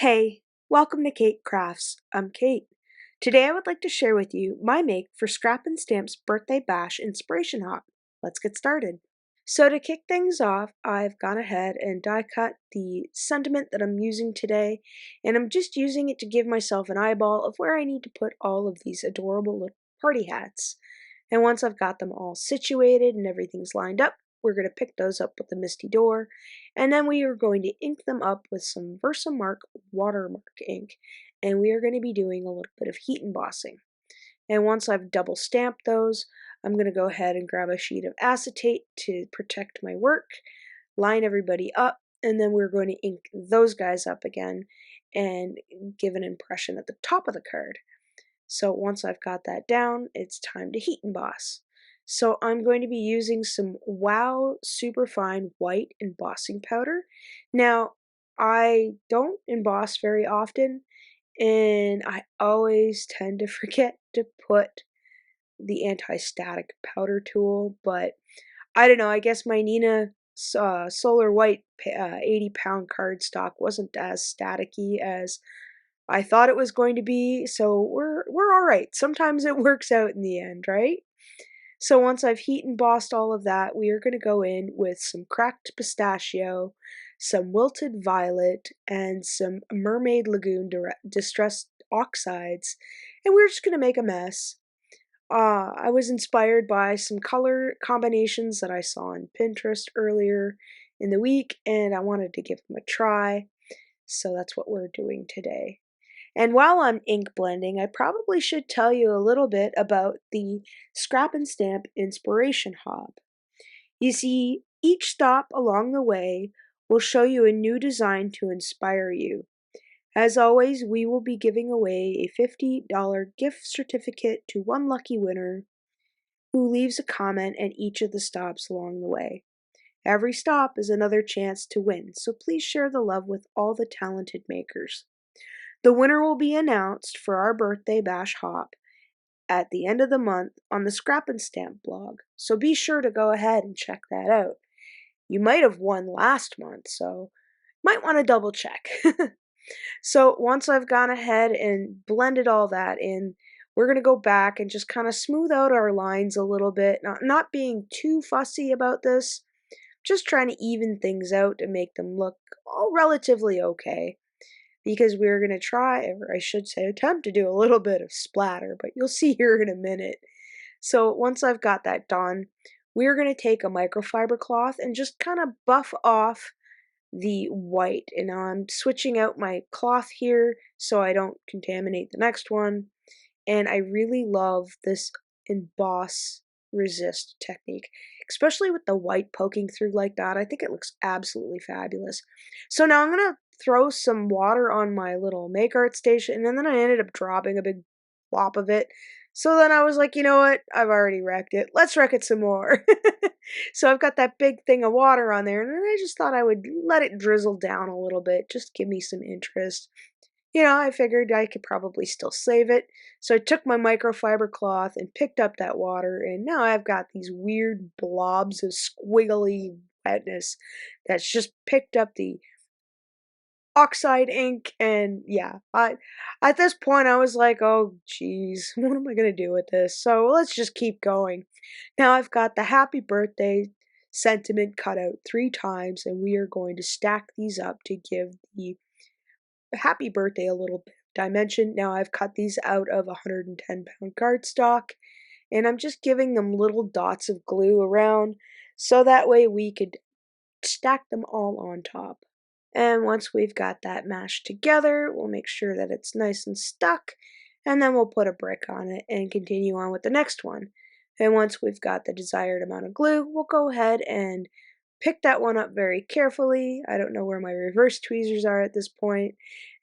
Hey, welcome to Kate Crafts. I'm Kate. Today I would like to share with you my make for Scrap and Stamp's Birthday Bash Inspiration Hop. Let's get started. So to kick things off, I've gone ahead and die cut the sentiment that I'm using today, and I'm just using it to give myself an eyeball of where I need to put all of these adorable little party hats. And once I've got them all situated and everything's lined up, we're going to pick those up with the Misty Door, and then we are going to ink them up with some VersaMark watermark ink, and we are going to be doing a little bit of heat embossing. And once I've double stamped those, I'm going to go ahead and grab a sheet of acetate to protect my work, line everybody up, and then we're going to ink those guys up again and give an impression at the top of the card. So once I've got that down, it's time to heat emboss. So I'm going to be using some Wow Superfine White embossing powder. Now, I don't emboss very often, and I always tend to forget to put the anti-static powder tool, but I don't know, I guess my Nina Solar White 80-pound cardstock wasn't as staticky as I thought it was going to be, so we're all right. Sometimes it works out in the end, right? So once I've heat embossed all of that, we are going to go in with some cracked pistachio, some wilted violet, and some Mermaid Lagoon distressed oxides, and we're just going to make a mess. I was inspired by some color combinations that I saw on Pinterest earlier in the week, and I wanted to give them a try, so that's what we're doing today. And while I'm ink blending, I probably should tell you a little bit about the Scrap and Stamp Inspiration Hub. You see, each stop along the way will show you a new design to inspire you. As always, we will be giving away a $50 gift certificate to one lucky winner who leaves a comment at each of the stops along the way. Every stop is another chance to win, so please share the love with all the talented makers. The winner will be announced for our birthday bash hop at the end of the month on the Scrap and Stamp blog, so be sure to go ahead and check that out. You might have won last month, so might want to double check. So once I've gone ahead and blended all that in, we're going to go back and just kind of smooth out our lines a little bit, not being too fussy about this, just trying to even things out to make them look all relatively okay. Because we're going to try, or I should say attempt to do a little bit of splatter, but you'll see here in a minute. So once I've got that done, we're going to take a microfiber cloth and just kind of buff off the white. And now I'm switching out my cloth here so I don't contaminate the next one. And I really love this emboss resist technique, especially with the white poking through like that. I think it looks absolutely fabulous. So now I'm going to throw some water on my little make art station, and then I ended up dropping a big flop of it. So then I was like, you know what? I've already wrecked it. Let's wreck it some more. So I've got that big thing of water on there, and I just thought I would let it drizzle down a little bit, just give me some interest. You know, I figured I could probably still save it. So I took my microfiber cloth and picked up that water, and now I've got these weird blobs of squiggly wetness that's just picked up the Oxide ink. And yeah, at this point I was like, oh geez, what am I gonna do with this? So let's just keep going. Now I've got the happy birthday sentiment cut out 3 times, and we are going to stack these up to give the happy birthday a little bit of dimension. Now I've cut these out of 110-pound cardstock, and I'm just giving them little dots of glue around so that way we could stack them all on top. And once we've got that mashed together, we'll make sure that it's nice and stuck, and then we'll put a brick on it and continue on with the next one. And once we've got the desired amount of glue, we'll go ahead and pick that one up very carefully. I don't know where my reverse tweezers are at this point.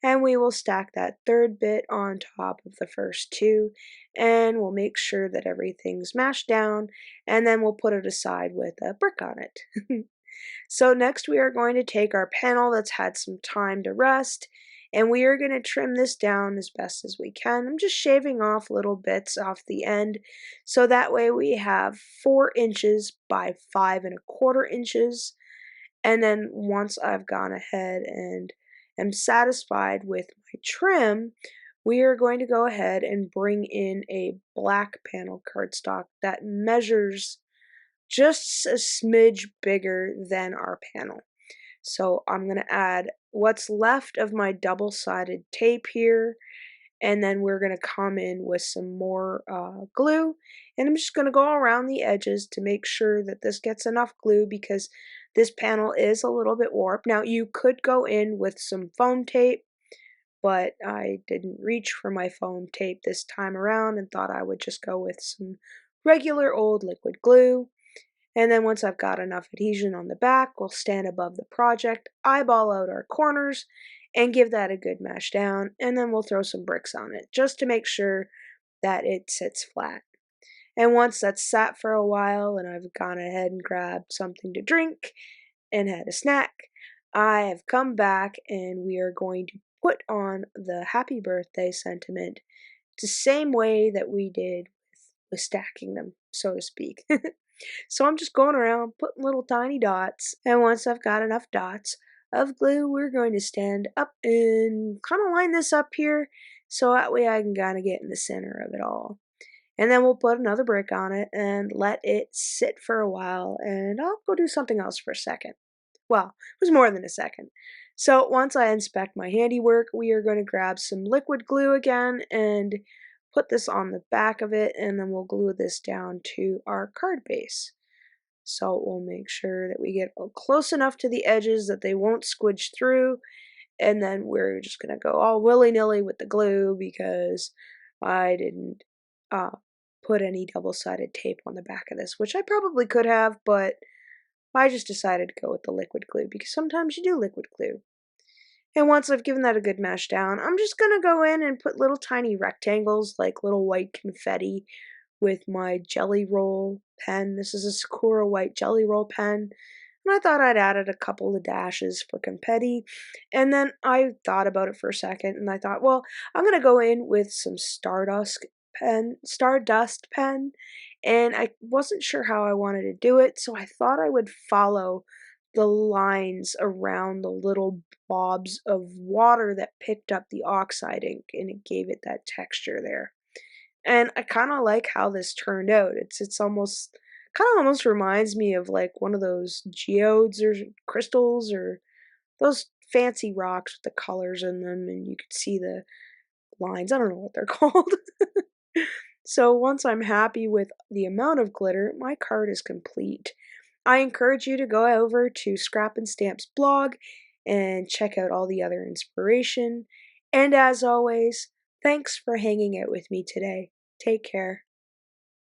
And we will stack that third bit on top of the first 2, and we'll make sure that everything's mashed down, and then we'll put it aside with a brick on it. So next we are going to take our panel that's had some time to rest, and we are going to trim this down as best as we can. I'm just shaving off little bits off the end, so that way we have 4 inches by 5 1/4 inches. And then once I've gone ahead and am satisfied with my trim, we are going to go ahead and bring in a black panel cardstock that measures just a smidge bigger than our panel. So I'm going to add what's left of my double-sided tape here, and then we're going to come in with some more glue, and I'm just going to go around the edges to make sure that this gets enough glue because this panel is a little bit warped. Now you could go in with some foam tape, but I didn't reach for my foam tape this time around and thought I would just go with some regular old liquid glue. And then once I've got enough adhesion on the back, we'll stand above the project, eyeball out our corners, and give that a good mash down, and then we'll throw some bricks on it, just to make sure that it sits flat. And once that's sat for a while, and I've gone ahead and grabbed something to drink, and had a snack, I have come back, and we are going to put on the happy birthday sentiment the same way that we did with stacking them, so to speak. So I'm just going around putting little tiny dots, and once I've got enough dots of glue, we're going to stand up and kind of line this up here so that way I can kind of get in the center of it all. And then we'll put another brick on it and let it sit for a while, and I'll go do something else for a second. Well, it was more than a second. So once I inspect my handiwork, we are going to grab some liquid glue again and put this on the back of it, and then we'll glue this down to our card base. So we'll make sure that we get close enough to the edges that they won't squidge through, and then we're just going to go all willy-nilly with the glue because I didn't put any double-sided tape on the back of this, which I probably could have, but I just decided to go with the liquid glue because sometimes you do liquid glue. And once I've given that a good mash down, I'm just going to go in and put little tiny rectangles like little white confetti with my jelly roll pen. This is a Sakura white jelly roll pen. And I thought I'd added a couple of dashes for confetti. And then I thought about it for a second and I thought, well, I'm going to go in with some stardust pen. And I wasn't sure how I wanted to do it, so I thought I would follow the lines around the little blobs of water that picked up the oxide ink and it gave it that texture there. And I kind of like how this turned out. It's almost kind of almost reminds me of like one of those geodes or crystals or those fancy rocks with the colors in them and you could see the lines. I don't know what they're called. So once I'm happy with the amount of glitter, my card is complete. I encourage you to go over to Scrap and Stamp's blog and check out all the other inspiration. And as always, thanks for hanging out with me today. Take care.